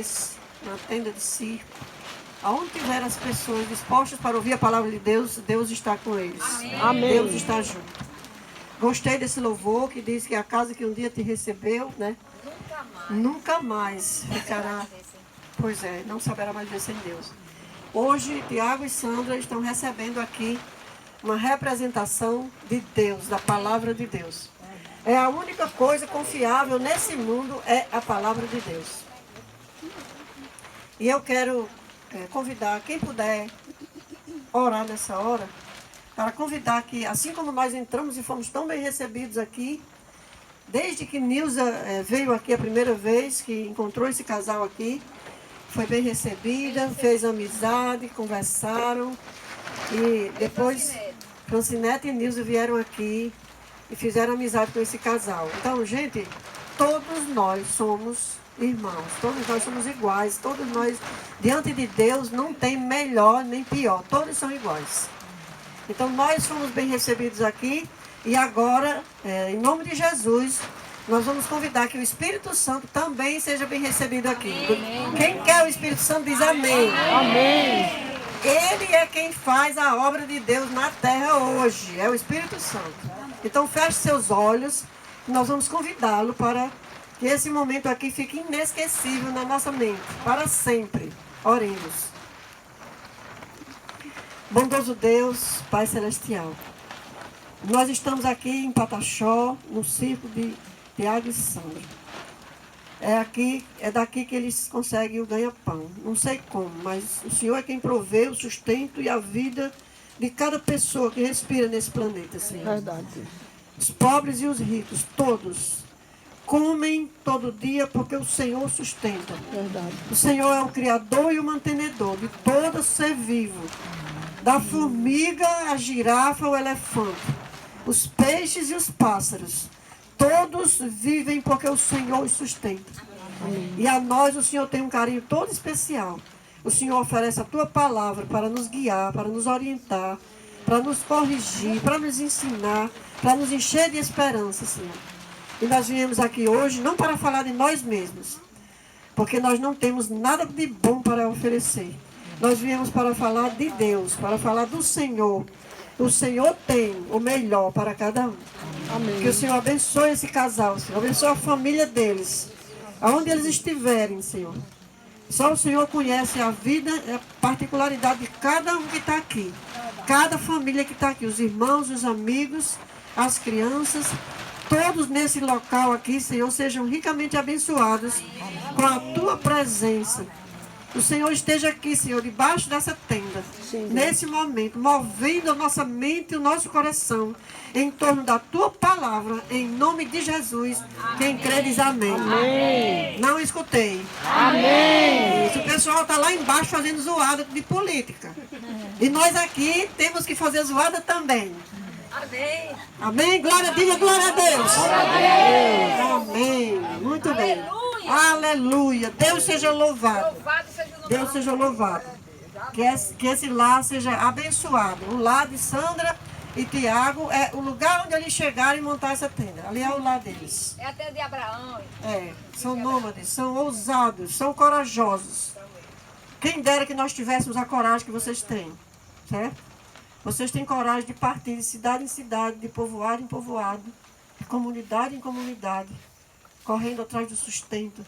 desse, na tenda de circo, aonde tiver as pessoas dispostas para ouvir a palavra de Deus, Deus está com eles. Amém. Deus está junto. Gostei desse louvor que diz que a casa que um dia te recebeu, né? Nunca mais ficará. Pois é, não saberá mais ver sem Deus. Hoje, Tiago e Sandra estão recebendo aqui uma representação de Deus, da palavra de Deus. É a única coisa confiável nesse mundo, é a palavra de Deus. E eu quero convidar quem puder orar nessa hora, para convidar que, assim como nós entramos e fomos tão bem recebidos aqui, desde que Nilza veio aqui a primeira vez, que encontrou esse casal aqui, foi bem recebida, fez amizade, conversaram, e depois Francinete e Nilza vieram aqui e fizeram amizade com esse casal. Então, gente, todos nós somos irmãos, todos nós somos iguais, todos nós, diante de Deus, não tem melhor nem pior, todos são iguais. Então, nós fomos bem recebidos aqui e agora, em nome de Jesus, nós vamos convidar que o Espírito Santo também seja bem recebido aqui. Amém. Quem quer o Espírito Santo diz amém. Amém. Ele é quem faz a obra de Deus na terra hoje, é o Espírito Santo. Então, feche seus olhos, nós vamos convidá-lo para que esse momento aqui fique inesquecível na nossa mente, para sempre. Oremos. Bondoso Deus, Pai Celestial, nós estamos aqui em Pataxó, no circo de Tiago e Sandra. É daqui que eles conseguem o ganha-pão. Não sei como, mas o Senhor é quem provê o sustento e a vida de cada pessoa que respira nesse planeta, Senhor. Verdade. Os pobres e os ricos, todos, comem todo dia porque o Senhor sustenta. Verdade. O Senhor é o Criador e o mantenedor de todo ser vivo. Da formiga, a girafa, o elefante, os peixes e os pássaros. Todos vivem porque o Senhor os sustenta. Amém. E a nós o Senhor tem um carinho todo especial. O Senhor oferece a tua palavra para nos guiar, para nos orientar, para nos corrigir, para nos ensinar, para nos encher de esperança, Senhor. E nós viemos aqui hoje não para falar de nós mesmos, porque nós não temos nada de bom para oferecer. Nós viemos para falar de Deus, para falar do Senhor. O Senhor tem o melhor para cada um. Amém. Que o Senhor abençoe esse casal, Senhor. Abençoe a família deles. Aonde eles estiverem, Senhor. Só o Senhor conhece a vida e a particularidade de cada um que está aqui. Cada família que está aqui. Os irmãos, os amigos, as crianças. Todos nesse local aqui, Senhor, sejam ricamente abençoados com a tua presença. O Senhor esteja aqui, Senhor, debaixo dessa tenda, sim, nesse momento, movendo a nossa mente e o nosso coração em torno da tua palavra, em nome de Jesus. Amém. Quem crê diz amém. Amém. Não escutei. Amém. O pessoal está lá embaixo fazendo zoada de política. E nós aqui temos que fazer zoada também. Amém. Amém. Diga glória a Deus. Glória a Deus. Amém. Muito bem. Aleluia. Deus seja louvado. Deus seja louvado. Que esse lar seja abençoado. O lar de Sandra e Tiago é o lugar onde eles chegaram e montar essa tenda. Ali é o lar deles. É a tenda de Abraão. São nômades, são ousados, são corajosos. Quem dera que nós tivéssemos a coragem que vocês têm. Certo? Vocês têm coragem de partir de cidade em cidade, de povoado em povoado, de comunidade em comunidade, correndo atrás do sustento,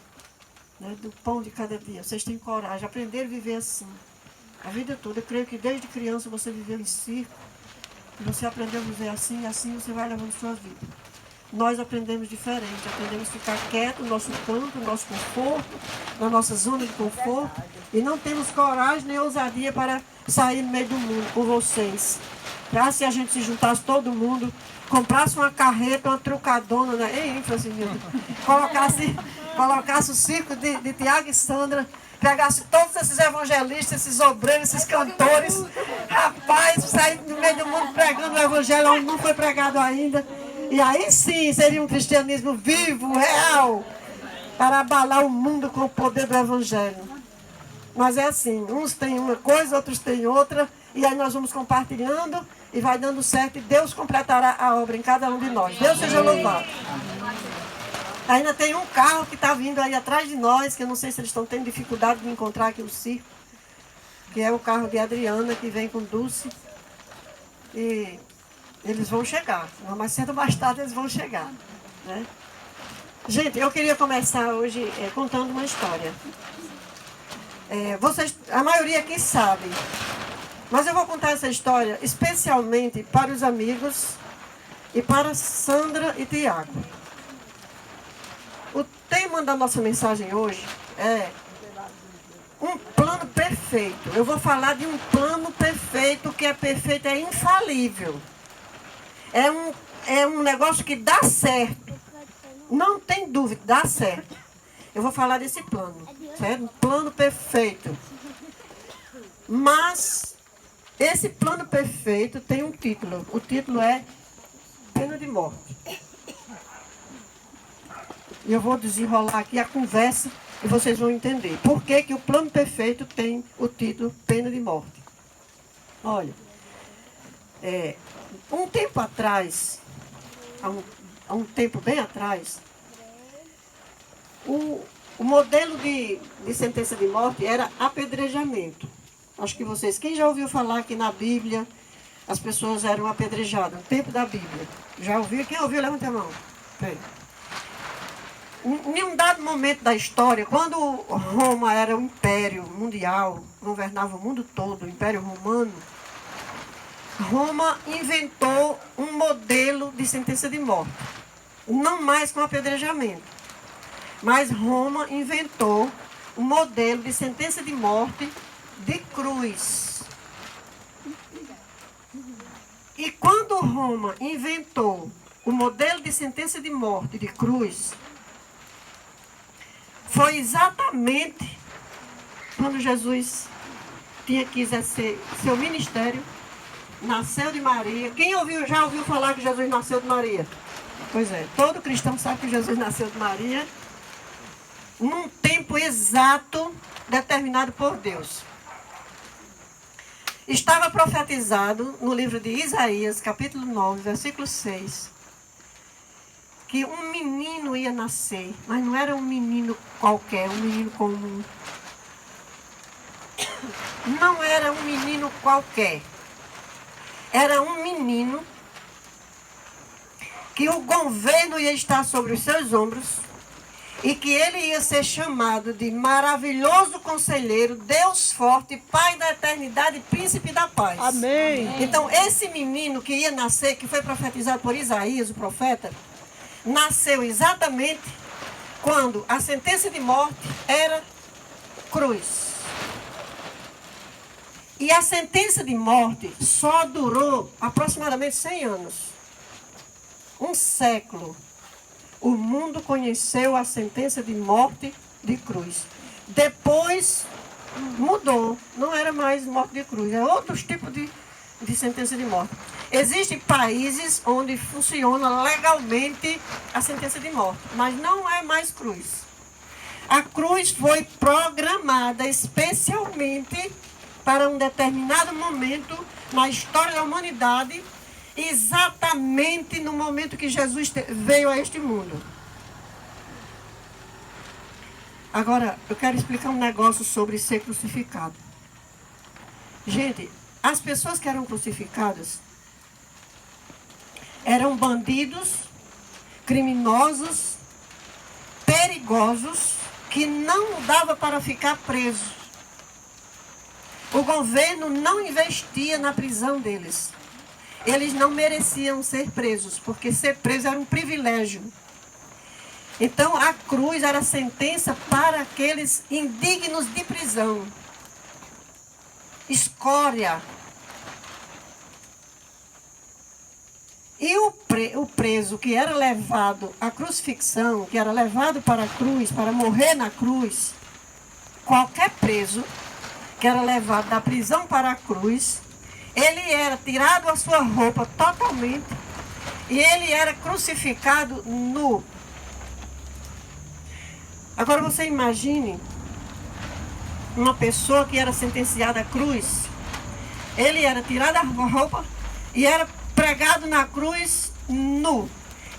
né, do pão de cada dia. Vocês têm coragem, aprender a viver assim. A vida toda, eu creio que desde criança você viveu em circo, e você aprendeu a viver assim, e assim você vai levando sua vida. Nós aprendemos diferente, aprendemos a ficar quieto no nosso canto, no nosso conforto, na nossa zona de conforto, e não temos coragem nem ousadia para sair no meio do mundo com vocês. Para se a gente se juntasse todo mundo, comprasse uma carreta, uma trucadona, né? Colocasse o circo de Tiago e Sandra, pegasse todos esses evangelistas, esses obreiros, esses cantores, rapaz, sair no meio do mundo pregando o evangelho onde não foi pregado ainda. E aí sim seria um cristianismo vivo, real, para abalar o mundo com o poder do evangelho. Mas é assim, uns têm uma coisa, outros têm outra, e aí nós vamos compartilhando e vai dando certo, e Deus completará a obra em cada um de nós. Deus seja louvado. Ainda tem um carro que está vindo aí atrás de nós, que eu não sei se eles estão tendo dificuldade de encontrar aqui o circo, que é o carro de Adriana, que vem com Dulce. E eles vão chegar. Mais cedo ou mais tarde eles vão chegar. Né? Gente, eu queria começar hoje contando uma história. A maioria aqui sabe. Mas eu vou contar essa história especialmente para os amigos e para Sandra e Tiago. O tema da nossa mensagem hoje é um plano perfeito. Eu vou falar de um plano perfeito, que é perfeito, é infalível. É um negócio que dá certo. Não tem dúvida, dá certo. Eu vou falar desse plano, certo? Um plano perfeito. Mas esse plano perfeito tem um título. O título é Pena de Morte. E eu vou desenrolar aqui a conversa e vocês vão entender por que que o plano perfeito tem o título Pena de Morte. Olha, um tempo atrás, há um tempo bem atrás, o modelo de sentença de morte era apedrejamento. Acho que vocês, quem já ouviu falar que na Bíblia as pessoas eram apedrejadas, no tempo da Bíblia? Já ouviu? Quem ouviu, levanta a mão. Bem. Em um dado momento da história, quando Roma era um império mundial, governava o mundo todo, o Império Romano, Roma inventou um modelo de sentença de morte. Não mais com apedrejamento, mas Roma inventou um modelo de sentença de morte de cruz. E quando Roma inventou o modelo de sentença de morte de cruz, foi exatamente quando Jesus tinha que exercer seu ministério, nasceu de Maria. Quem já ouviu falar que Jesus nasceu de Maria? Pois é, todo cristão sabe que Jesus nasceu de Maria num tempo exato determinado por Deus. Estava profetizado no livro de Isaías, capítulo 9, versículo 6, que um menino ia nascer, mas não era um menino qualquer, um menino comum. Não era um menino qualquer. Era um menino que o governo ia estar sobre os seus ombros e que ele ia ser chamado de maravilhoso conselheiro, Deus forte, Pai da eternidade, Príncipe da paz. Amém. Então, esse menino que ia nascer, que foi profetizado por Isaías, o profeta, nasceu exatamente quando a sentença de morte era cruz. E a sentença de morte só durou aproximadamente 100 anos. Um século. O mundo conheceu a sentença de morte de cruz. Depois mudou. Não era mais morte de cruz. É outros tipos de sentença de morte. Existem países onde funciona legalmente a sentença de morte, mas não é mais cruz. A cruz foi programada especialmente para um determinado momento na história da humanidade, exatamente no momento que Jesus veio a este mundo. Agora, eu quero explicar um negócio sobre ser crucificado. Gente, as pessoas que eram crucificadas eram bandidos, criminosos, perigosos, que não dava para ficar presos. O governo não investia na prisão deles. Eles não mereciam ser presos, porque ser preso era um privilégio. Então a cruz era a sentença para aqueles indignos de prisão. Escória. E o preso que era levado à crucifixão, que era levado para a cruz, para morrer na cruz, qualquer preso que era levado da prisão para a cruz, ele era tirado a sua roupa totalmente e ele era crucificado nu. Agora você imagine uma pessoa que era sentenciada à cruz, ele era tirado a roupa e era pregado na cruz nu.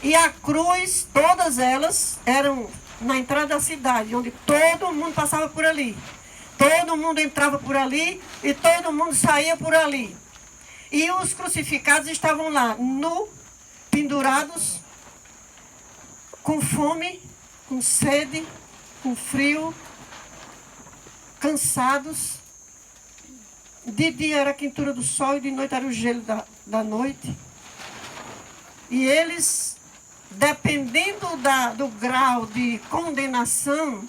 E a cruz, todas elas, eram na entrada da cidade, onde todo mundo passava por ali. Todo mundo entrava por ali e todo mundo saía por ali. E os crucificados estavam lá, nu, pendurados, com fome, com sede, com frio, cansados. De dia era a quentura do sol e de noite era o gelo da noite. E eles, dependendo do grau de condenação,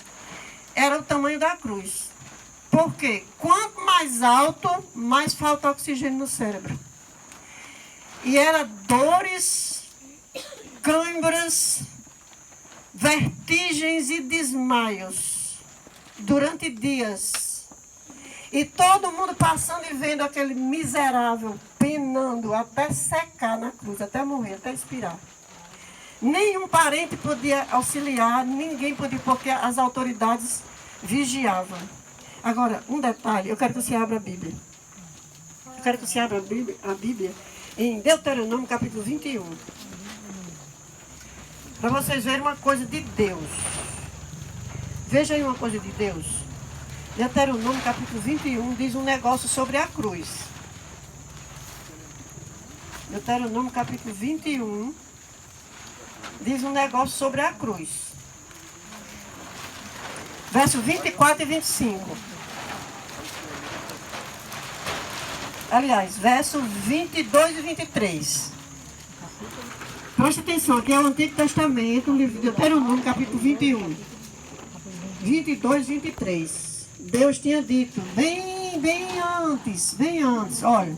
era o tamanho da cruz. Por quê? Quanto mais alto, mais falta oxigênio no cérebro. E era dores, câimbras, vertigens e desmaios durante dias. E todo mundo passando e vendo aquele miserável penando até secar na cruz, até morrer, até expirar. Nenhum parente podia auxiliar, ninguém podia, porque as autoridades vigiavam. Agora, um detalhe, eu quero que você abra a Bíblia. Eu quero que você abra a Bíblia em Deuteronômio capítulo 21. Para vocês verem uma coisa de Deus. Veja aí uma coisa de Deus. Deuteronômio capítulo 21 diz um negócio sobre a cruz. Deuteronômio capítulo 21 diz um negócio sobre a cruz. Verso 24 e 25. Aliás, verso 22 e 23. Preste atenção, aqui é o Antigo Testamento, o livro de Deuteronômio, capítulo 21. 22 e 23. Deus tinha dito, bem antes, olha.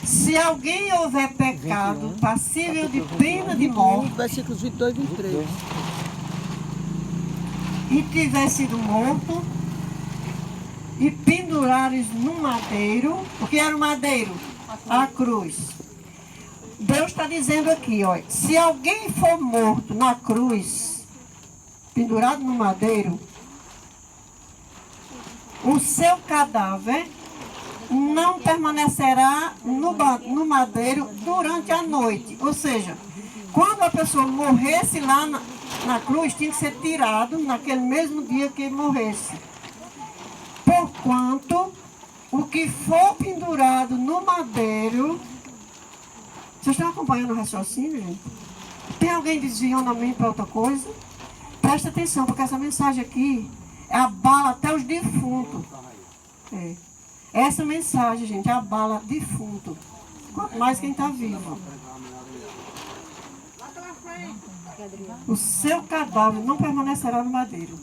Se alguém houver pecado passível de pena de morte, versículos 22 e 23. E tiver sido morto, e pendurares no madeiro, o que era o madeiro? A cruz. Deus está dizendo aqui, olha, se alguém for morto na cruz, pendurado no madeiro, o seu cadáver não permanecerá no madeiro durante a noite. Ou seja, quando a pessoa morresse lá na cruz, tinha que ser tirado naquele mesmo dia que morresse. Porquanto, o que for pendurado no madeiro... Vocês estão acompanhando o raciocínio, gente? Tem alguém desviando a mente para outra coisa? Presta atenção, porque essa mensagem aqui abala até os defuntos. Essa mensagem, gente, abala defunto. Quanto mais quem está vivo. O seu cadáver não permanecerá no madeiro.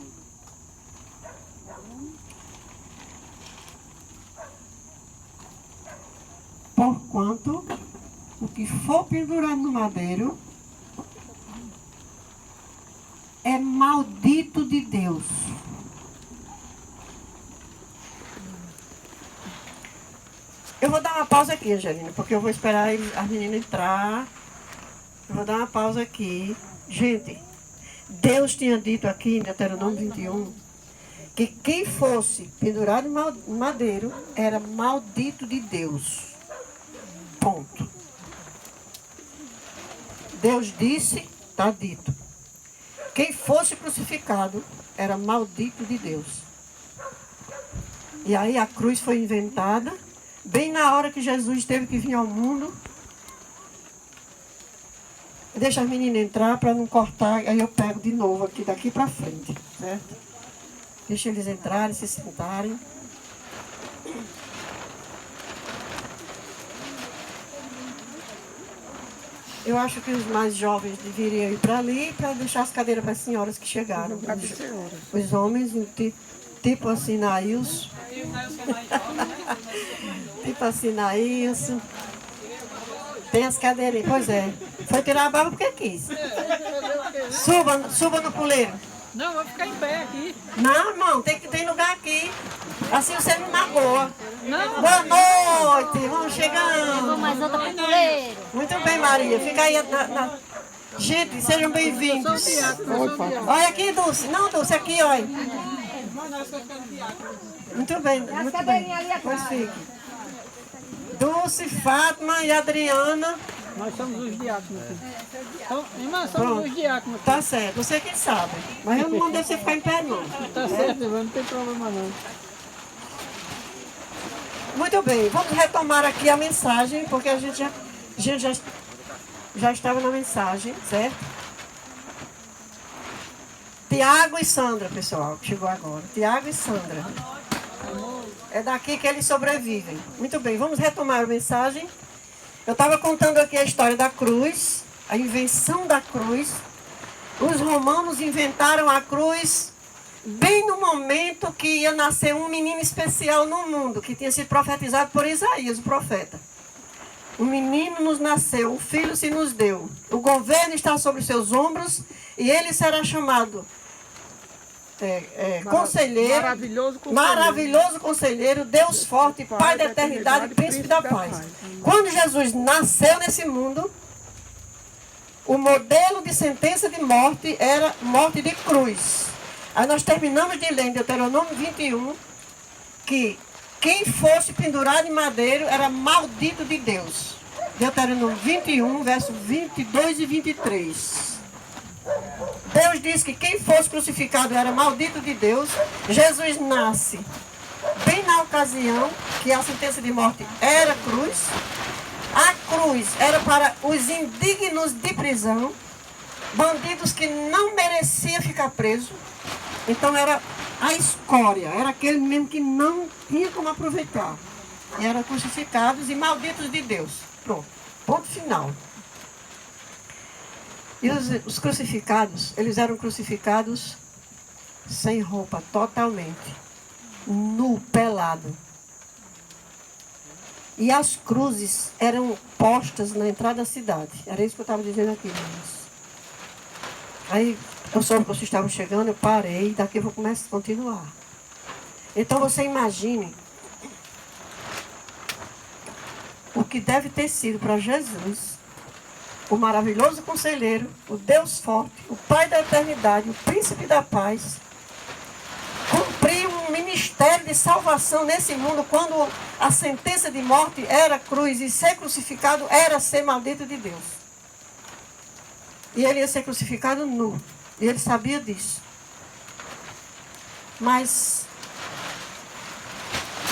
Porquanto, o que for pendurado no madeiro é maldito de Deus. Eu vou dar uma pausa aqui, Angelina, porque eu vou esperar as meninas entrar. Eu vou dar uma pausa aqui. Gente, Deus tinha dito aqui em Deuteronômio 21 que quem fosse pendurado no madeiro era maldito de Deus. Ponto. Deus disse, está dito. Quem fosse crucificado era maldito de Deus. E aí a cruz foi inventada, bem na hora que Jesus teve que vir ao mundo. Deixa as meninas entrar para não cortar, aí eu pego de novo aqui, daqui para frente, certo? Deixa eles entrarem, se sentarem. Eu acho que os mais jovens deveriam ir para ali para deixar as cadeiras para as senhoras que chegaram. Os homens, tipo assim, Nailson. Tipo assim, Nailson. Tem as cadeirinhas, pois é. Foi tirar a barba porque quis. Suba no puleiro. Não, vou ficar em pé aqui. Não, irmão, tem lugar aqui. Assim você não magoa. Não. Boa noite, vamos chegando. Mais outra pro puleiro. Muito bem, Maria. Fica aí Gente, sejam bem-vindos. Olha aqui, Dulce. Não, Dulce, aqui, olha. Muito bem, muito bem. Pois fique. Dulce, Fátima e Adriana. Nós somos os diáconos aqui. Então, irmã, somos Pronto. os diáconos aqui. Tá certo, você quem sabe. Mas eu não mandei você ficar em pé, não. Tá certo, irmã, não tem problema não. Muito bem, vamos retomar aqui a mensagem, porque a gente já estava na mensagem, certo? Tiago e Sandra, pessoal, que chegou agora. Tiago e Sandra. É daqui que eles sobrevivem. Muito bem, vamos retomar a mensagem. Eu estava contando aqui a história da cruz, a invenção da cruz. Os romanos inventaram a cruz bem no momento que ia nascer um menino especial no mundo, que tinha sido profetizado por Isaías, o profeta. Um menino nos nasceu, um filho se nos deu. O governo está sobre seus ombros e ele será chamado conselheiro, maravilhoso conselheiro, Deus forte, Pai da eternidade, príncipe da paz. Quando Jesus nasceu nesse mundo, o modelo de sentença de morte era morte de cruz. Aí nós terminamos de ler em Deuteronômio 21 que quem fosse pendurado em madeiro era maldito de Deus. Deuteronômio 21, versos 22 e 23. Deus diz que quem fosse crucificado era maldito de Deus. Jesus nasce bem na ocasião que a sentença de morte era cruz. A cruz era para os indignos de prisão, bandidos que não mereciam ficar presos. Então era a escória, era aquele mesmo que não tinha como aproveitar. E eram crucificados e malditos de Deus. Pronto, ponto final. E os crucificados, eles eram crucificados sem roupa, totalmente. Nu, pelado. E as cruzes eram postas na entrada da cidade. Era isso que eu estava dizendo aqui, irmãos. Aí, eu soube que vocês estavam chegando, eu parei, daqui eu vou começar a continuar. Então, você imagine o que deve ter sido para Jesus, o maravilhoso conselheiro, o Deus forte, o Pai da eternidade, o príncipe da paz, cumprir um ministério de salvação nesse mundo, quando a sentença de morte era cruz e ser crucificado era ser maldito de Deus. E ele ia ser crucificado nu. E ele sabia disso. Mas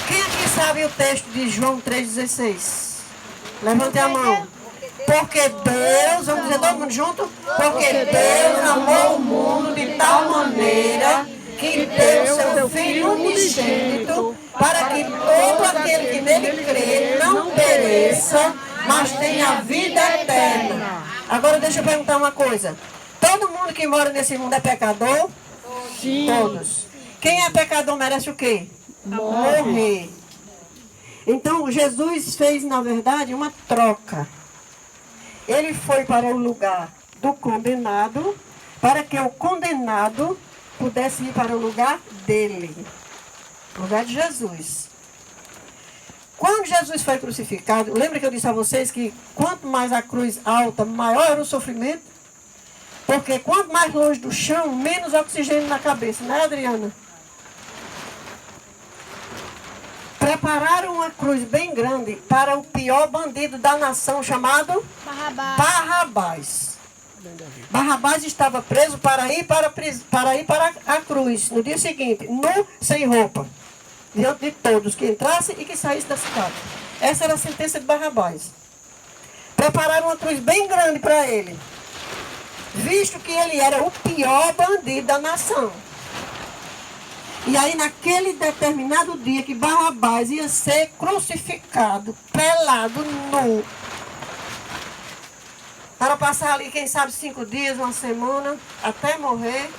quem aqui sabe o texto de João 3,16? Levante a mão. Porque Deus, vamos dizer todo mundo junto? Porque Deus amou o mundo de tal maneira que deu seu Filho unigênito, para que todo aquele que nele crê não pereça, mas tenha vida eterna. Agora deixa eu perguntar uma coisa. Todo mundo que mora nesse mundo é pecador? Sim. Todos. Quem é pecador merece o quê? Morrer. Então Jesus fez, na verdade, uma troca. Ele foi para o lugar do condenado, para que o condenado pudesse ir para o lugar dele. O lugar de Jesus. Quando Jesus foi crucificado, lembra que eu disse a vocês que quanto mais a cruz alta, maior era o sofrimento? Porque quanto mais longe do chão, menos oxigênio na cabeça, né, Adriana? Prepararam uma cruz bem grande para o pior bandido da nação, chamado Barrabás. Barrabás estava preso para ir para a cruz no dia seguinte, nu, sem roupa, diante de todos que entrassem e que saíssem da cidade. Essa era a sentença de Barrabás. Prepararam uma cruz bem grande para ele, visto que ele era o pior bandido da nação. E aí, naquele determinado dia que Barrabás ia ser crucificado, pelado, nu, para passar ali, quem sabe, 5 dias, uma semana, até morrer,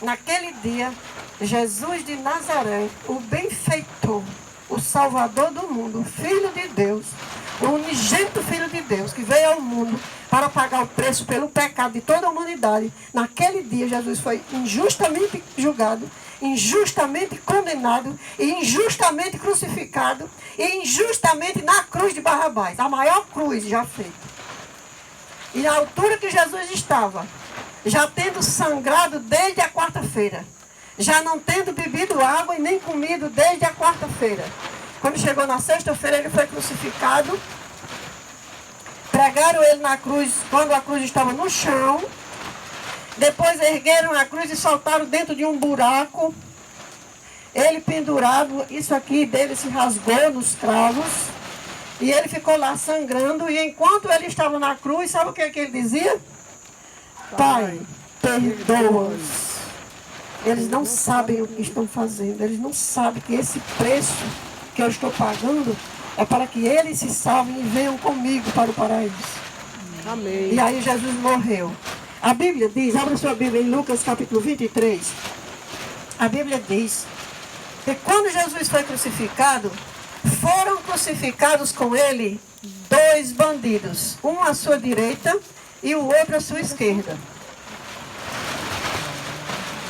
naquele dia, Jesus de Nazaré, o benfeitor, o Salvador do mundo, o Filho de Deus, o unigênito Filho de Deus, que veio ao mundo para pagar o preço pelo pecado de toda a humanidade. Naquele dia, Jesus foi injustamente julgado, injustamente condenado e injustamente crucificado e injustamente na cruz de Barrabás, a maior cruz já feita. E na altura que Jesus estava, já tendo sangrado desde a quarta-feira, já não tendo bebido água e nem comido desde a quarta-feira. Quando chegou na sexta-feira, ele foi crucificado Pregaram ele na cruz quando a cruz estava no chão. Depois ergueram a cruz e soltaram dentro de um buraco. Ele pendurado, isso aqui dele se rasgou nos cravos. E ele ficou lá sangrando. E enquanto ele estava na cruz, sabe o que ele dizia? Pai, perdoa-os. Eles não sabem o que estão fazendo. Eles não sabem que esse preço que eu estou pagando é para que eles se salvem e venham comigo para o paraíso. Amém. E aí Jesus morreu. A Bíblia diz, abra sua Bíblia em Lucas capítulo 23. A Bíblia diz que quando Jesus foi crucificado, foram crucificados com ele 2 bandidos. Um à sua direita e o outro à sua esquerda.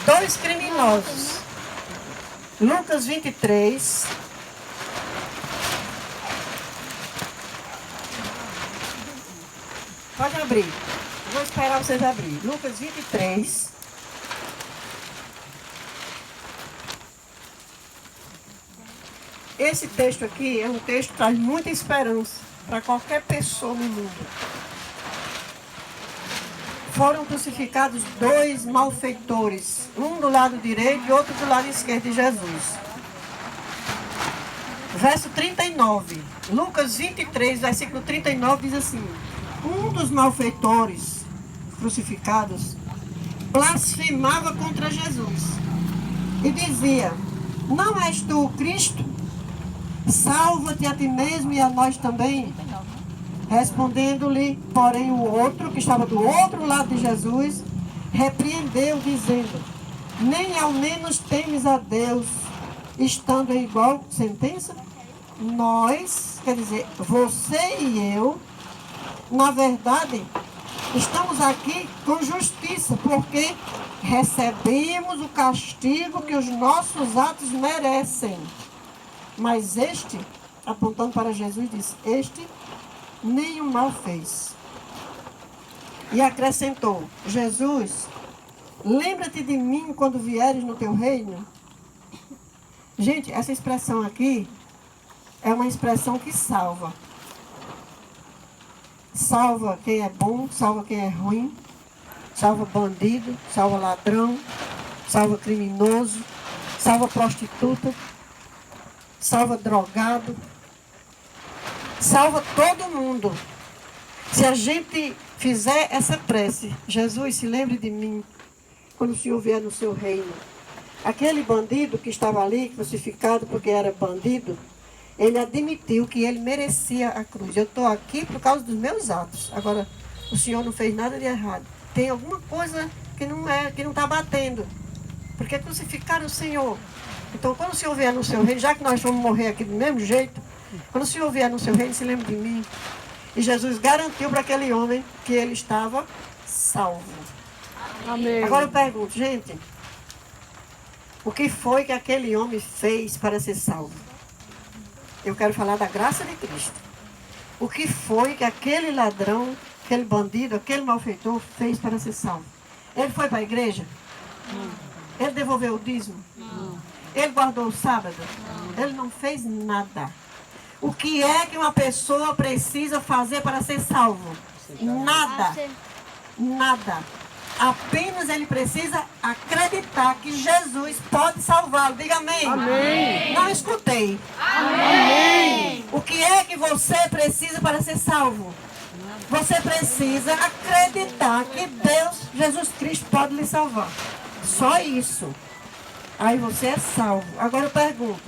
2 criminosos. Lucas 23. Pode abrir. Vou esperar vocês abrir. Lucas 23. Esse texto aqui é um texto que traz muita esperança para qualquer pessoa no mundo. Foram crucificados 2 malfeitores, um do lado direito e outro do lado esquerdo de Jesus. Verso 39, Lucas 23, versículo 39 diz assim: um dos malfeitores crucificados blasfemava contra Jesus e dizia: não és tu o Cristo? Salva-te a ti mesmo e a nós também. Respondendo-lhe, porém, o outro, que estava do outro lado de Jesus, repreendeu, dizendo: nem ao menos temes a Deus, estando em igual sentença? Nós, quer dizer, você e eu, na verdade, estamos aqui com justiça, porque recebemos o castigo que os nossos atos merecem. Mas este, apontando para Jesus, disse: este nenhum mal fez. E acrescentou: Jesus, lembra-te de mim quando vieres no teu reino. Gente, essa expressão aqui é uma expressão que salva. Salva quem é bom, salva quem é ruim, salva bandido, salva ladrão, salva criminoso, salva prostituta, salva drogado, salva todo mundo. Se a gente fizer essa prece: Jesus, se lembre de mim quando o Senhor vier no seu reino. Aquele bandido que estava ali crucificado porque era bandido, ele admitiu que ele merecia a cruz. Eu estou aqui por causa dos meus atos. Agora, o Senhor não fez nada de errado. Tem alguma coisa que não está batendo. Porque crucificaram o Senhor. Então, quando o Senhor vier no seu reino, já que nós vamos morrer aqui do mesmo jeito, quando o Senhor vier no seu reino, se lembre de mim. E Jesus garantiu para aquele homem que ele estava salvo. Amém. Agora eu pergunto, gente, o que foi que aquele homem fez para ser salvo? Eu quero falar da graça de Cristo. O que foi que aquele ladrão, aquele bandido, aquele malfeitor fez para ser salvo? Ele foi para a igreja? Ele devolveu o dízimo? Ele guardou o sábado? Ele não fez nada. O que é que uma pessoa precisa fazer para ser salvo? Nada. Nada. Apenas ele precisa acreditar que Jesus pode salvá-lo. Diga amém. Amém. Não escutei. Amém. O que é que você precisa para ser salvo? Você precisa acreditar que Deus, Jesus Cristo, pode lhe salvar. Só isso. Aí você é salvo. Agora eu pergunto: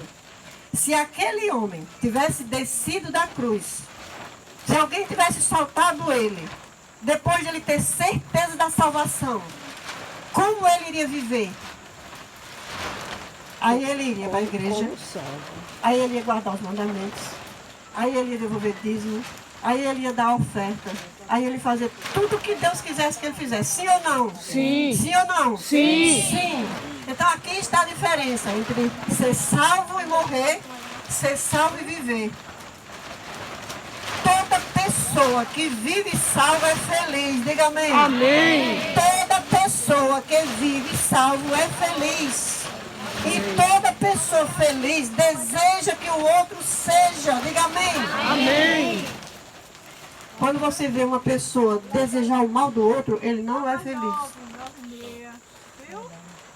se aquele homem tivesse descido da cruz, se alguém tivesse soltado ele, depois de ele ter certeza da salvação, como ele iria viver? Aí ele iria para a igreja, aí ele ia guardar os mandamentos, aí ele ia devolver dízimo, aí ele ia dar a oferta, aí ele ia fazer tudo o que Deus quisesse que ele fizesse. Sim ou não? Sim. Sim ou não? Sim. Sim. Então aqui está a diferença entre ser salvo e morrer, ser salvo e viver. Toda pessoa que vive salva é feliz. Diga amém. Amém. Toda pessoa que vive salvo é feliz. E toda pessoa feliz deseja que o outro seja. Diga amém. Amém. Quando você vê uma pessoa desejar o mal do outro, ele não é feliz.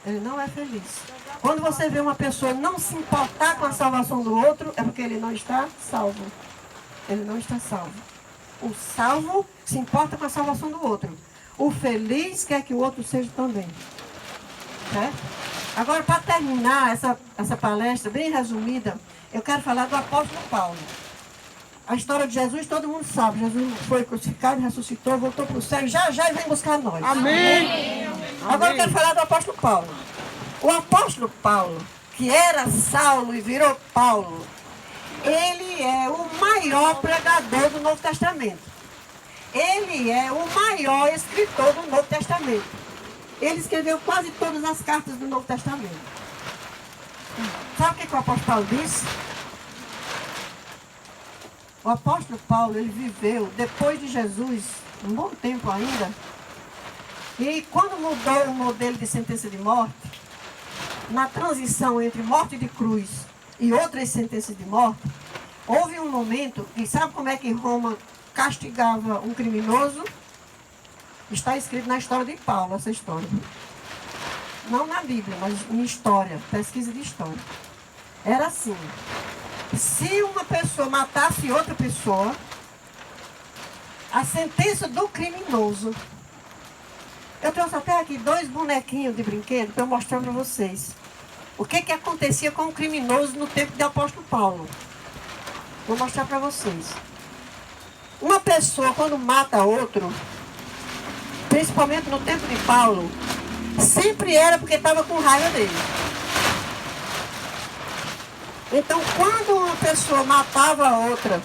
Ele não é feliz. Quando você vê uma pessoa não se importar com a salvação do outro, é porque ele não está salvo. Ele não está salvo. O salvo se importa com a salvação do outro. O feliz quer que o outro seja também. Certo? Agora, para terminar essa palestra bem resumida, eu quero falar do apóstolo Paulo. A história de Jesus todo mundo sabe. Jesus foi crucificado, ressuscitou, voltou para o céu, já ele vem buscar nós. Amém. Agora eu quero falar do apóstolo Paulo. O apóstolo Paulo, que era Saulo e virou Paulo, ele é o maior pregador do Novo Testamento. Ele é o maior escritor do Novo Testamento. Ele escreveu quase todas as cartas do Novo Testamento. Sabe o que o apóstolo Paulo disse? O apóstolo Paulo, ele viveu depois de Jesus, um bom tempo ainda. E quando mudou o modelo de sentença de morte, na transição entre morte de cruz e outras sentenças de morte, houve um momento, e sabe como é que Roma castigava um criminoso? Está escrito na história de Paulo, essa história. Não na Bíblia, mas em história, pesquisa de história. Era assim: se uma pessoa matasse outra pessoa, a sentença do criminoso... Eu trouxe até aqui 2 bonequinhos de brinquedo para eu mostrar para vocês o que acontecia com o criminoso no tempo do apóstolo Paulo. Vou mostrar para vocês. Uma pessoa, quando mata outro, principalmente no tempo de Paulo, sempre era porque estava com raiva dele. Então, quando uma pessoa matava a outra,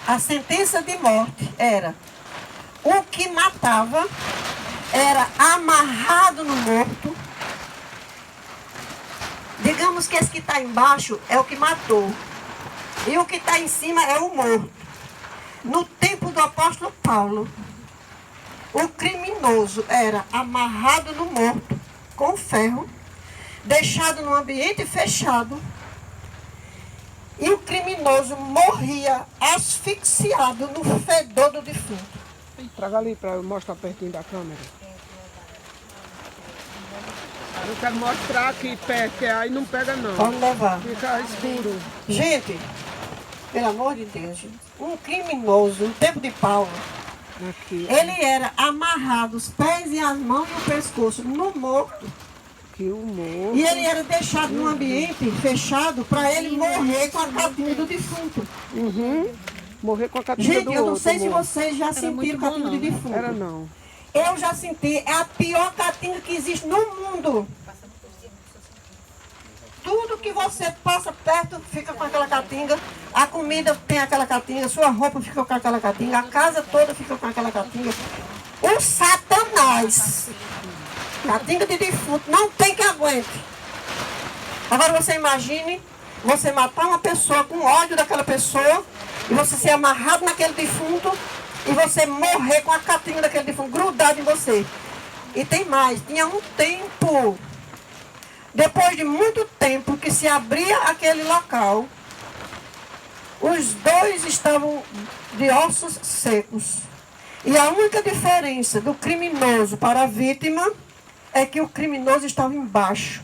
a sentença de morte era: o que matava era amarrado no morto. Digamos que esse que está embaixo é o que matou, e o que está em cima é o morto. No tempo do apóstolo Paulo, o criminoso era amarrado no morto com ferro, deixado num ambiente fechado, e o criminoso morria asfixiado no fedor do defunto. Traga ali para eu mostrar pertinho da câmera. Eu quero mostrar aqui perto, que aí não pega não. Pode levar. Fica escuro. Gente, pelo amor de Deus, gente, um criminoso, no tempo de Paulo, Aqui. ele era amarrado os pés e as mãos e o pescoço no morto. Aqui o morro. E ele era deixado num ambiente fechado para ele morrer com a catinha do defunto. Morrer com a catinha Gente, do eu não outro, sei se amor. vocês já sentiram catinha de defunto. Era não. Eu já senti, é a pior catinga que existe no mundo. Tudo que você passa perto fica com aquela catinga, a comida tem aquela catinga, sua roupa fica com aquela catinga, a casa toda fica com aquela catinga. O Satanás, catinga de defunto, não tem que aguente. Agora você imagine, você matar uma pessoa com ódio daquela pessoa, e você ser amarrado naquele defunto, e você morrer com a catinga daquele defunto grudado em você. E tem mais, tinha um tempo, depois de muito tempo que se abria aquele local, os dois estavam de ossos secos. E a única diferença do criminoso para a vítima é que o criminoso estava embaixo.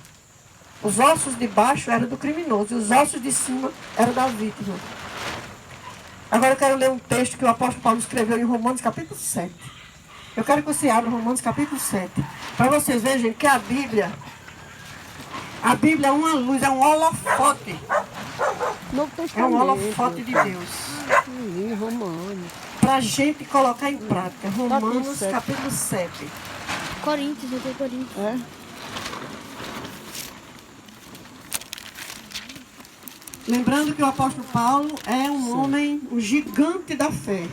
Os ossos de baixo eram do criminoso e os ossos de cima eram da vítima. Agora eu quero ler um texto que o apóstolo Paulo escreveu em Romanos capítulo 7. Eu quero que você abra Romanos capítulo 7. Para vocês verem que a Bíblia é uma luz, é um holofote. Novo É um Testamento. holofote de Deus. Romano. Para a gente colocar em prática. Romanos 7. capítulo 7. Coríntios, eu tenho Coríntios. É? Lembrando que o apóstolo Paulo é um homem, um gigante da fé.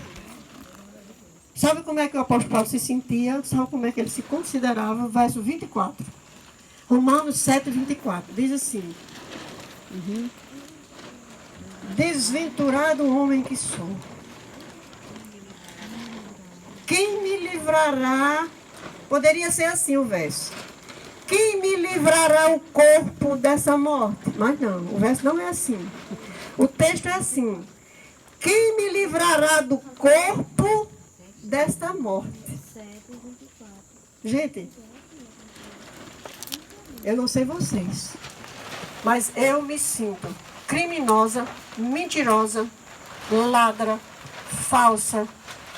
Sabe como é que o apóstolo Paulo se sentia? Sabe como é que ele se considerava? Verso 24. Romanos 7, 24. Diz assim: Desventurado homem que sou, quem me livrará? Poderia ser assim o verso: quem me livrará o corpo dessa morte? Mas não, o verso não é assim. O texto é assim: quem me livrará do corpo desta morte? Gente, eu não sei vocês, mas eu me sinto criminosa, mentirosa, ladra, falsa,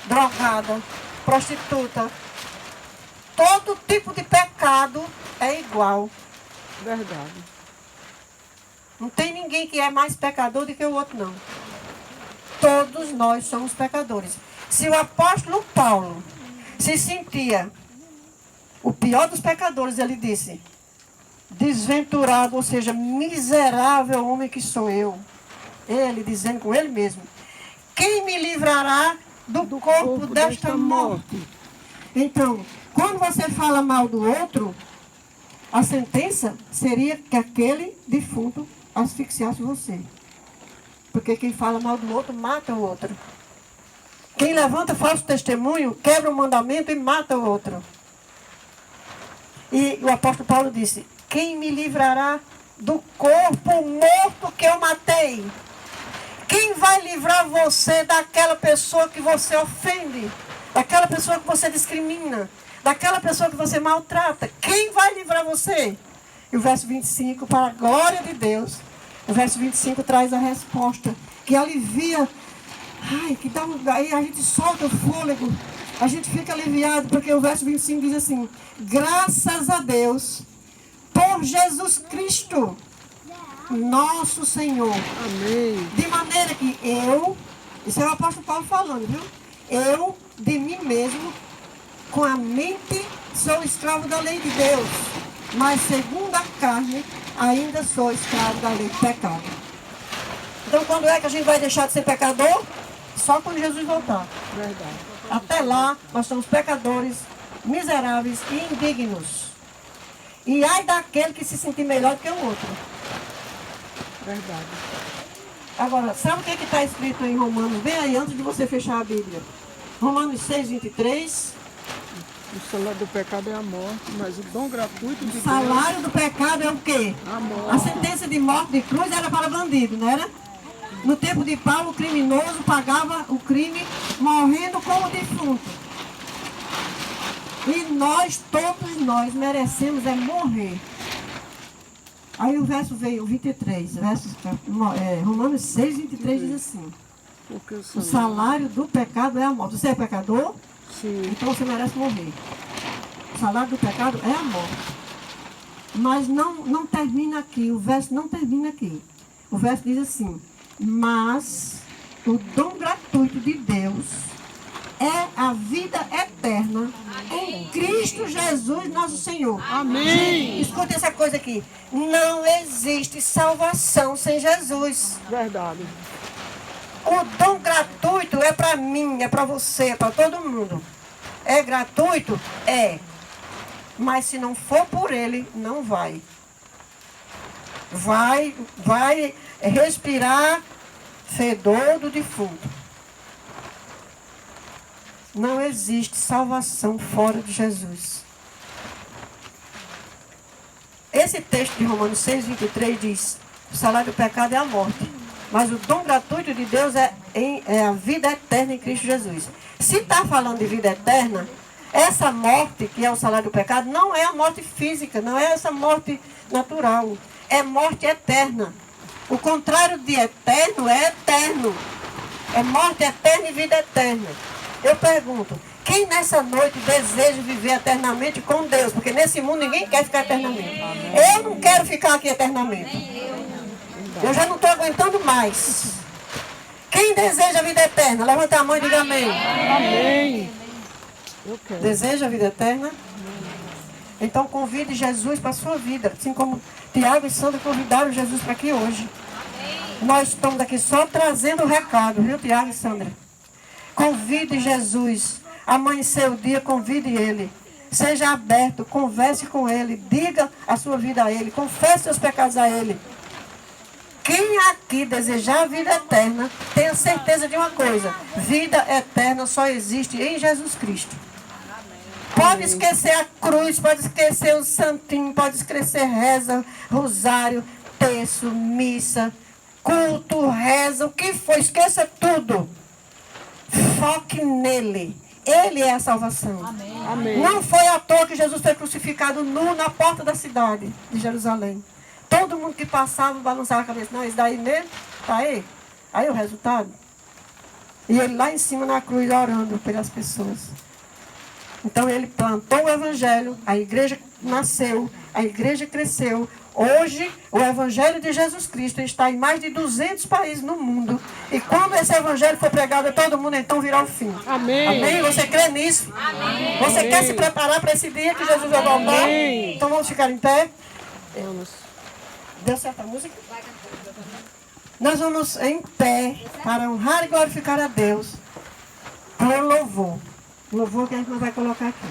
drogada, prostituta. Todo tipo de pecado é igual. Verdade. Não tem ninguém que é mais pecador do que o outro, não. Todos nós somos pecadores. Se o apóstolo Paulo se sentia o pior dos pecadores, ele disse: desventurado, ou seja, miserável homem que sou eu. Ele dizendo com ele mesmo: quem me livrará do corpo desta morte? Então, quando você fala mal do outro, a sentença seria que aquele defunto asfixiasse você. Porque quem fala mal do outro, mata o outro. Quem levanta falso testemunho, quebra o mandamento e mata o outro. E o apóstolo Paulo disse: quem me livrará do corpo morto que eu matei? Quem vai livrar você daquela pessoa que você ofende? Daquela pessoa que você discrimina? Daquela pessoa que você maltrata? Quem vai livrar você? E o verso 25, para a glória de Deus, o verso 25 traz a resposta, que alivia, que dá aí a gente solta o fôlego, a gente fica aliviado, porque o verso 25 diz assim: graças a Deus, por Jesus Cristo, nosso Senhor. Amém. De maneira que isso é o apóstolo Paulo falando, viu? Eu, de mim mesmo, com a mente, sou escravo da lei de Deus, mas segundo a carne, ainda sou escravo da lei do pecado. Então, quando é que a gente vai deixar de ser pecador? Só quando Jesus voltar. Verdade. Até lá, nós somos pecadores, miseráveis e indignos. E ai daquele que se sentir melhor do que o outro. Verdade. Agora, sabe o que está escrito em Romanos? Bem aí, antes de você fechar a Bíblia. Romanos 6, 23. O salário do pecado é a morte, mas o dom gratuito de O salário do pecado é o quê? A morte. A sentença de morte de cruz era para bandido, não era? No tempo de Paulo, o criminoso pagava o crime morrendo como defunto. E nós, todos nós, merecemos morrer. Aí o verso veio, o 23, Romanos 6, 23 diz assim: Porque o salário do pecado é a morte. Você é pecador? Sim. Então você merece morrer. O salário do pecado é a morte. Mas não termina aqui, o verso não termina aqui. O verso diz assim: mas o dom gratuito de Deus é a vida eterna em Cristo Jesus, nosso Senhor. Amém. Escuta essa coisa aqui. Não existe salvação sem Jesus. Verdade. O dom gratuito é para mim, é para você, é para todo mundo. É gratuito? É. Mas se não for por ele, não vai. Vai respirar fedor do defunto. Não existe salvação fora de Jesus. Esse texto de Romanos 6, 23 diz: o salário do pecado é a morte, mas o dom gratuito de Deus é a vida eterna em Cristo Jesus. Se está falando de vida eterna, essa morte, que é o salário do pecado, não é a morte física, não é essa morte natural, é morte eterna. O contrário de eterno é eterno. É morte eterna e vida eterna. Eu pergunto, quem nessa noite deseja viver eternamente com Deus? Porque nesse mundo ninguém quer ficar eternamente. Eu não quero ficar aqui eternamente. Eu já não estou aguentando mais. Quem deseja a vida eterna? Levanta a mão e diga amém. Amém. Eu quero. Deseja a vida eterna? Então convide Jesus para a sua vida. Assim como Tiago e Sandra convidaram Jesus para aqui hoje. Nós estamos aqui só trazendo o recado, viu, Tiago e Sandra? Convide Jesus. Amanhecer o dia, convide Ele. Seja aberto, converse com Ele. Diga a sua vida a Ele. Confesse seus pecados a Ele. Quem aqui desejar a vida eterna, tenha certeza de uma coisa: vida eterna só existe em Jesus Cristo. Pode esquecer a cruz, pode esquecer o santinho, pode esquecer reza, rosário, terço, missa. culto, reza, o que for, esqueça tudo. Foque nele. Ele é a salvação. Amém. Não foi à toa que Jesus foi crucificado nu na porta da cidade de Jerusalém. Todo mundo que passava balançava a cabeça. Não, isso daí mesmo? Tá aí? Aí o resultado. E ele lá em cima na cruz orando pelas pessoas. Então ele plantou o evangelho, a igreja nasceu, a igreja cresceu. Hoje, o evangelho de Jesus Cristo está em mais de 200 países no mundo. E quando esse evangelho for pregado a todo mundo, então virá o fim. Amém. Amém? Você crê nisso? Amém. Você Amém. quer se preparar para esse dia que Jesus vai voltar? Amém. Então vamos ficar em pé. Vamos. Deu certo a música? Nós vamos em pé para honrar e glorificar a Deus por louvor. Louvor que a gente não vai colocar aqui.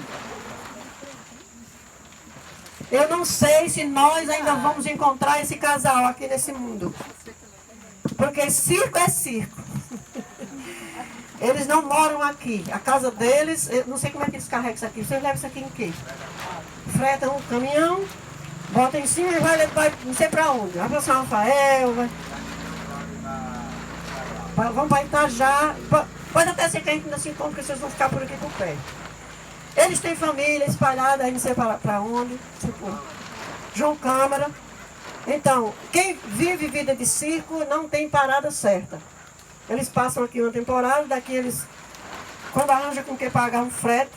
Eu não sei se nós ainda vamos encontrar esse casal aqui nesse mundo. Porque circo é circo. Eles não moram aqui. A casa deles, eu não sei como é que eles carregam isso aqui. Vocês levam isso aqui em quê? Fretam um caminhão, botam em cima e vai não sei pra onde. Vai para São Rafael, vamos para Itajá. Pode até ser que a gente ainda se encontre, porque vocês vão ficar por aqui por pé. Eles têm família espalhada, aí não sei para onde. Tipo, João Câmara. Então, quem vive vida de circo não tem parada certa. Eles passam aqui uma temporada, daqui eles, quando arranjam com que pagar um frete,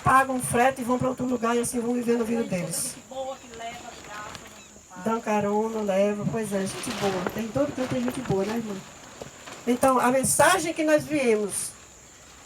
pagam um frete e vão para outro lugar e assim vão vivendo a vida deles. Dão carona, leva, pois é, gente boa. Tem todo canto tem gente boa, né, irmã? Então, a mensagem que nós viemos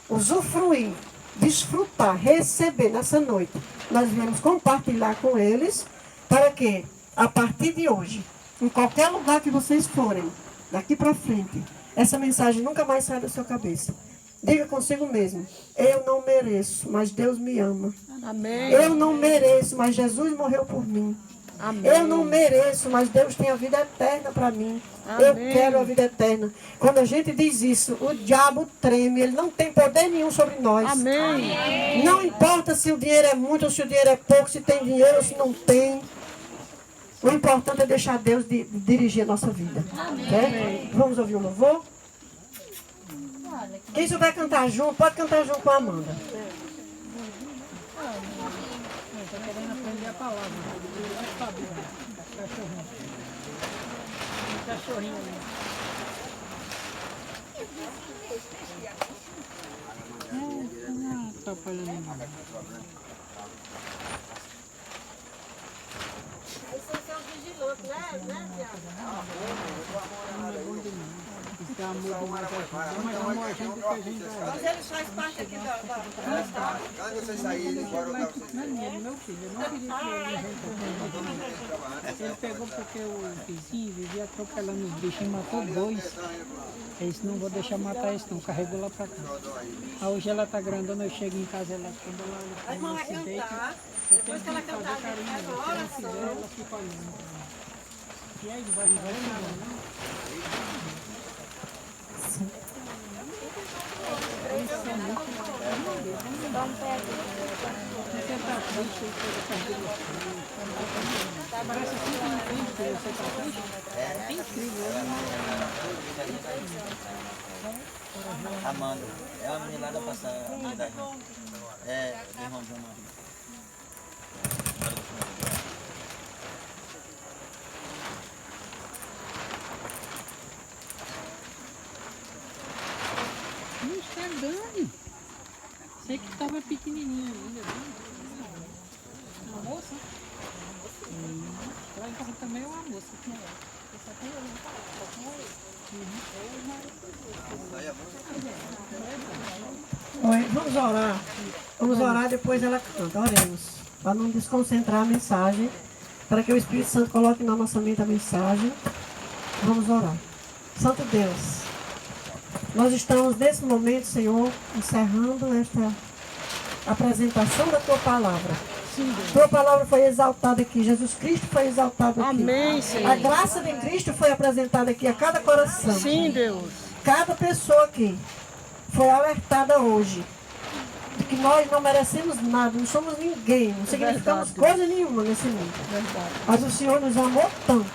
usufruir, desfrutar, receber nessa noite, nós viemos compartilhar com eles, para que, a partir de hoje, em qualquer lugar que vocês forem, daqui para frente, essa mensagem nunca mais sai da sua cabeça. Diga consigo mesmo: eu não mereço, mas Deus me ama. Amém. Eu não mereço, mas Jesus morreu por mim. Amém. Eu não mereço, mas Deus tem a vida eterna para mim. Amém. Eu quero a vida eterna. Quando a gente diz isso, o diabo treme. Ele não tem poder nenhum sobre nós. Amém. Não importa se o dinheiro é muito ou se o dinheiro é pouco, se tem dinheiro ou se não tem. O importante é deixar Deus dirigir a nossa vida. Quer? Vamos ouvir o louvor? Quem souber cantar junto, pode cantar junto com a Amanda. Mas eles fazem parte aqui da Quando vocês saírem, embora eu Meu filho, eu não queria que ele junto. Ele pegou porque o vizinho vivia atropelando os bichos e matou dois. Eu disse, não vou deixar matar esse não, carregou lá pra cá. Aí hoje ela tá grandona, eu chego em casa, ela quando A irmã ela vai se deita, cantar. eu Depois tenho que ela que fazer cantar, carinho. faz uma Se ela quiser, oração. ela fica olhando. E aí, vai Parece assim que não tem, porque você tá triste. É incrível, Amanda, é uma menina lá da passada. É, irmão de uma. não está dando. Sei que estava pequenininho ainda. Uma moça? Lá em casa também é uma moça. Oi, vamos orar. Vamos orar, depois ela canta. Oremos. Para não desconcentrar a mensagem. Para que o Espírito Santo coloque na nossa mente a mensagem. Vamos orar. Santo Deus, nós estamos nesse momento, Senhor, encerrando esta apresentação da Tua Palavra. Tua Palavra foi exaltada aqui. Jesus Cristo foi exaltado aqui. Amém, A Senhor. graça de Cristo foi apresentada aqui a cada coração. Sim, Deus. Cada pessoa aqui foi alertada hoje de que nós não merecemos nada, não somos ninguém, não significamos Verdade. coisa nenhuma nesse mundo. Verdade. Mas o Senhor nos amou tanto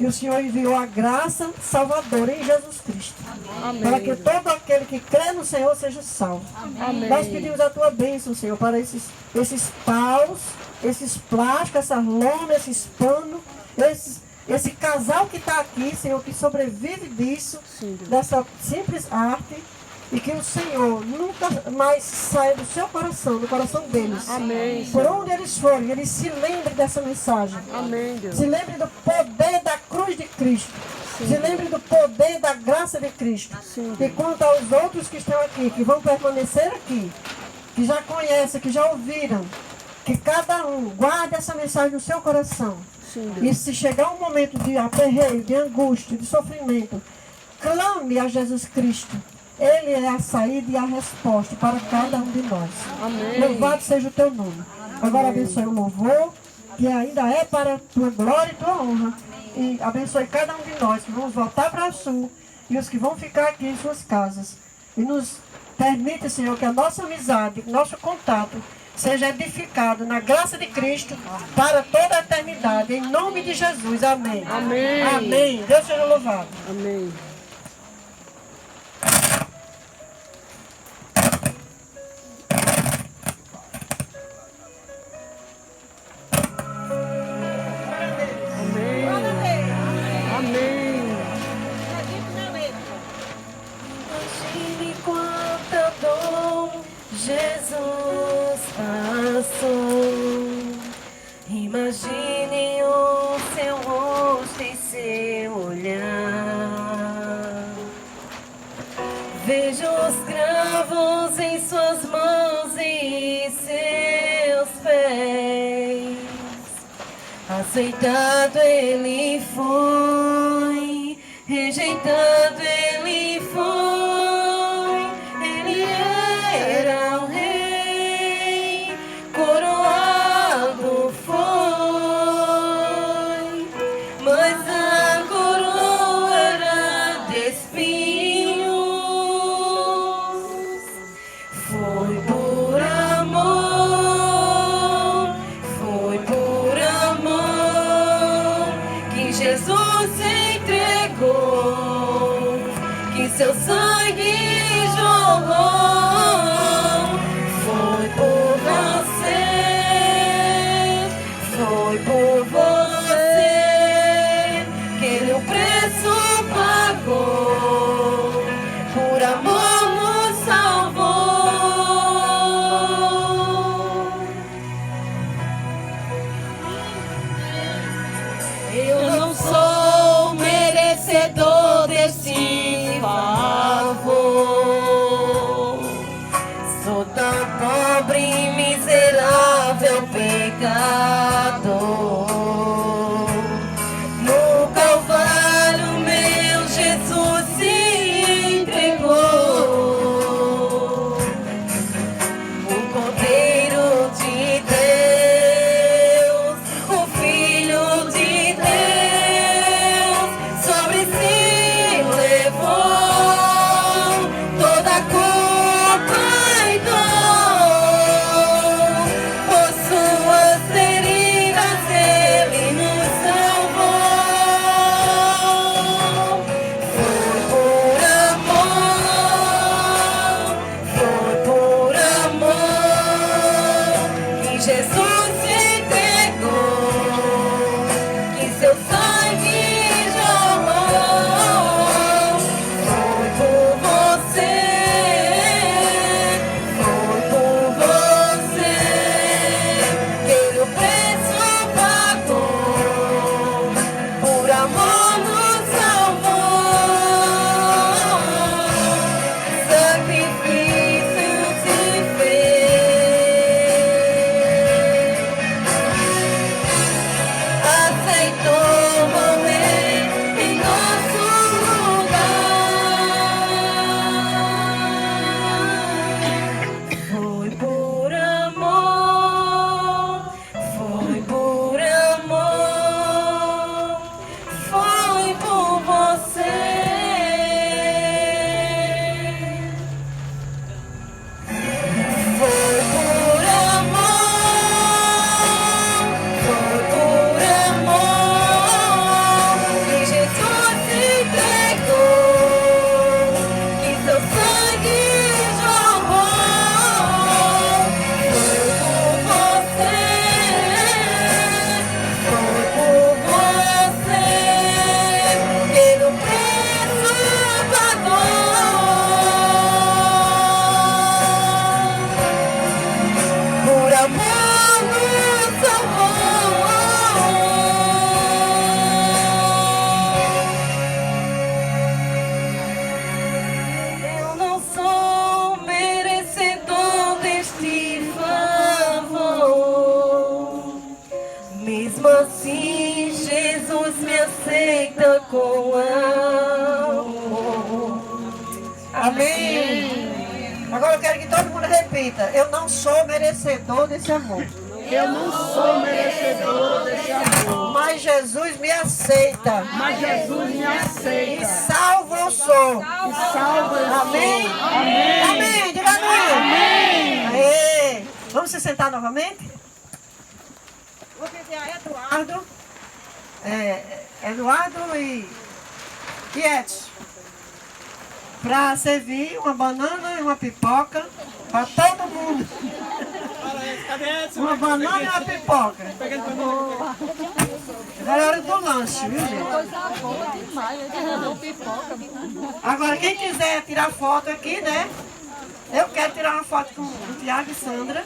E o Senhor enviou a graça salvadora em Jesus Cristo. Amém. Para que todo aquele que crê no Senhor seja salvo. Amém. Nós pedimos a tua bênção, Senhor, para esses paus, esses plásticos, essas lonas, esses panos, esse casal que está aqui, Senhor, que sobrevive disso, Sim, Deus. dessa simples arte, e que o Senhor nunca mais saia do seu coração, do coração deles. Amém, Por Senhor. onde eles forem, eles se lembrem dessa mensagem. Amém, Deus. Se lembrem do poder da cruz de Cristo. Se lembrem do poder da graça de Cristo. Sim. E quanto aos outros que estão aqui, que vão permanecer aqui, que já conhecem, que já ouviram, que cada um guarde essa mensagem no seu coração. Sim, Deus. E se chegar um momento de aperreio, de angústia, de sofrimento, clame a Jesus Cristo. Ele é a saída e a resposta para cada um de nós. Amém. Louvado seja o teu nome. Agora abençoe o louvor, que ainda é para a tua glória e tua honra. E abençoe cada um de nós que vamos voltar para o sul e os que vão ficar aqui em suas casas. E nos permita, Senhor, que a nossa amizade, nosso contato, seja edificado na graça de Cristo para toda a eternidade. Em nome de Jesus. Amém. Amém. Amém. Deus seja louvado. Amém. Amém. Imagine quanta dor Jesus passou. Imagine o seu rosto e seu olhar. Veja os cravos em suas mãos e seus pés. Aceitado ele foi, rejeitado ele foi. Ele era o rei, coroado foi, mas a coroa era de espinhos. Foi por amor, foi por amor que Jesus se entregou, que seu sangue jorrou. Foi por você, foi por você que ele o preço pagou, por amor nos salvou. Eu não sou merecedor desse favor. Sou tão pobre e miserável pecador. No Calvário meu com amor. Amém. Agora eu quero que todo mundo repita. Eu não sou merecedor desse amor. Eu não sou merecedor desse amor, Mas Jesus me aceita. mas Jesus me E aceita. salvo eu sou. E salva eu Amém? sou. Amém. Amém. Diga amém. Amém. Aê. Vamos se sentar novamente? Vou pedir a Eduardo. Eduardo e Edson. Para servir uma banana e uma pipoca para todo mundo. Uma banana e uma pipoca. Agora é hora do lanche, viu, gente? Agora, quem quiser tirar foto aqui, né? Eu quero tirar uma foto com o Tiago e Sandra.